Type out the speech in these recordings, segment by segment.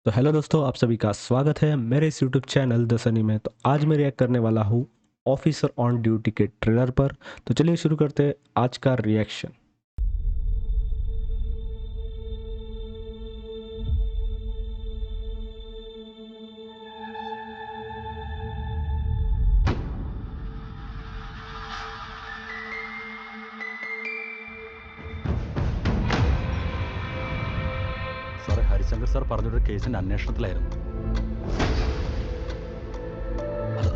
तो हेलो दोस्तों, आप सभी का स्वागत है मेरे इस यूट्यूब चैनल द सनी में। तो आज मैं रिएक्ट करने वाला हूँ ऑफिसर ऑन ड्यूटी के ट्रेलर पर। तो चलिए शुरू करते हैं आज का रिएक्शन। സാറേ, ഹരിശങ്കർ സാർ പറഞ്ഞൊരു കേസിന്റെ അന്വേഷണത്തിലായിരുന്നു.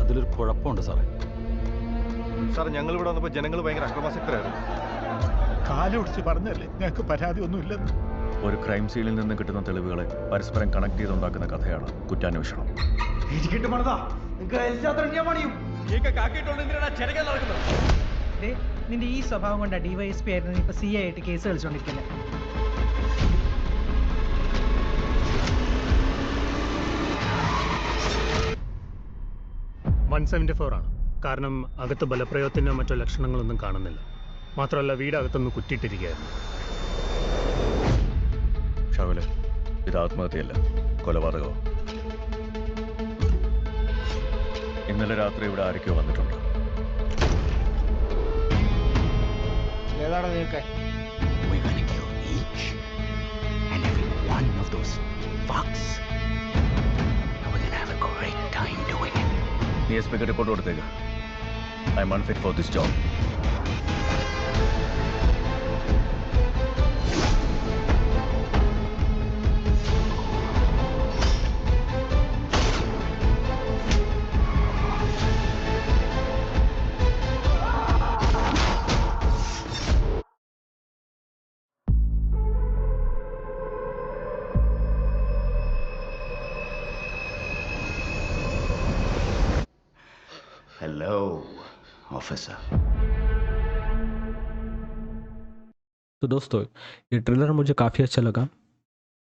അതിലൊരു കുഴപ്പമുണ്ട് സാറേ. സാർ, ഞങ്ങൾ ഇവിടെ വന്നപ്പോൾ ജനങ്ങൾ ഭയങ്കര അക്രമാസക്തരായിരുന്നു. കാലൊടിച്ച് പറഞ്ഞല്ലേ ഞങ്ങൾക്ക് പരാതി ഒന്നുമില്ലെന്ന്. ഒരു ക്രൈം സീനിൽ നിന്ന് കിട്ടുന്ന തെളിവുകളെ പരസ്പരം കണക്ട് ചെയ്തുണ്ടാക്കുന്ന കഥയാണ് കുറ്റാന്വേഷണം. നിന്റെ ഈ സ്വഭാവം കൊണ്ടാ ഡിവൈഎസ്പി ആയിരുന്നു ഇപ്പൊ സി ആയിട്ട് കേസ് കളിച്ചോണ്ടിരിക്കുന്നത്. ആണ്. കാരണം അകത്ത് ബലപ്രയോഗത്തിനോ മറ്റോ ലക്ഷണങ്ങളൊന്നും കാണുന്നില്ല. മാത്രമല്ല വീടകത്തൊന്ന് കുറ്റിയിട്ടിരിക്കുകയായിരുന്നു. ഷാവിലെ, ഇത് ആത്മഹത്യയല്ല, കൊലപാതകമോ. ഇന്നലെ രാത്രി ഇവിടെ ആരൊക്കെയോ വന്നിട്ടുണ്ട്. ഏതാണ് നിനക്ക്? We're gonna kill each and every one of those fucks. And we're gonna have a great time doing it. നീ എസ് പിക്ക് റിപ്പോർട്ട് കൊടുത്തേക്ക്. I M unfit for this job. Hello, officer. तो दोस्तों, ये ट्रेलर मुझे काफ़ी अच्छा लगा।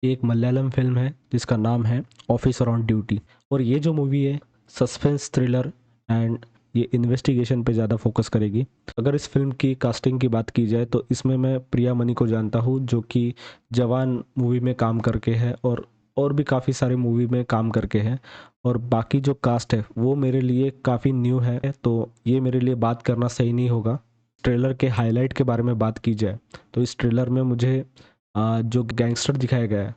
ये एक मलयालम फिल्म है जिसका नाम है ऑफिसर ऑन ड्यूटी। और ये जो मूवी है सस्पेंस थ्रिलर एंड ये इन्वेस्टिगेशन पे ज़्यादा फोकस करेगी। अगर इस फिल्म की कास्टिंग की बात की जाए तो इसमें मैं प्रिया मनी को जानता हूँ, जो कि जवान मूवी में काम करके है और भी काफ़ी सारे मूवी में काम करके है। और बाकी जो कास्ट है वो मेरे लिए काफ़ी न्यू है, तो ये मेरे लिए बात करना सही नहीं होगा। ट्रेलर के हाईलाइट के बारे में बात की जाए तो इस ट्रेलर में मुझे जो गैंगस्टर दिखाया गया है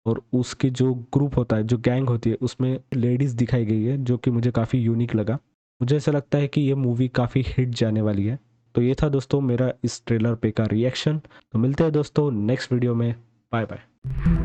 और उसकी जो ग्रुप होता है, जो गैंग होती है, उसमें लेडीज़ दिखाई गई है, जो कि मुझे काफ़ी यूनिक लगा। मुझे ऐसा लगता है कि ये मूवी काफ़ी हिट जाने वाली है। तो ये था दोस्तों मेरा इस ट्रेलर पे का रिएक्शन। तो मिलते हैं दोस्तों नेक्स्ट वीडियो में। Bye bye.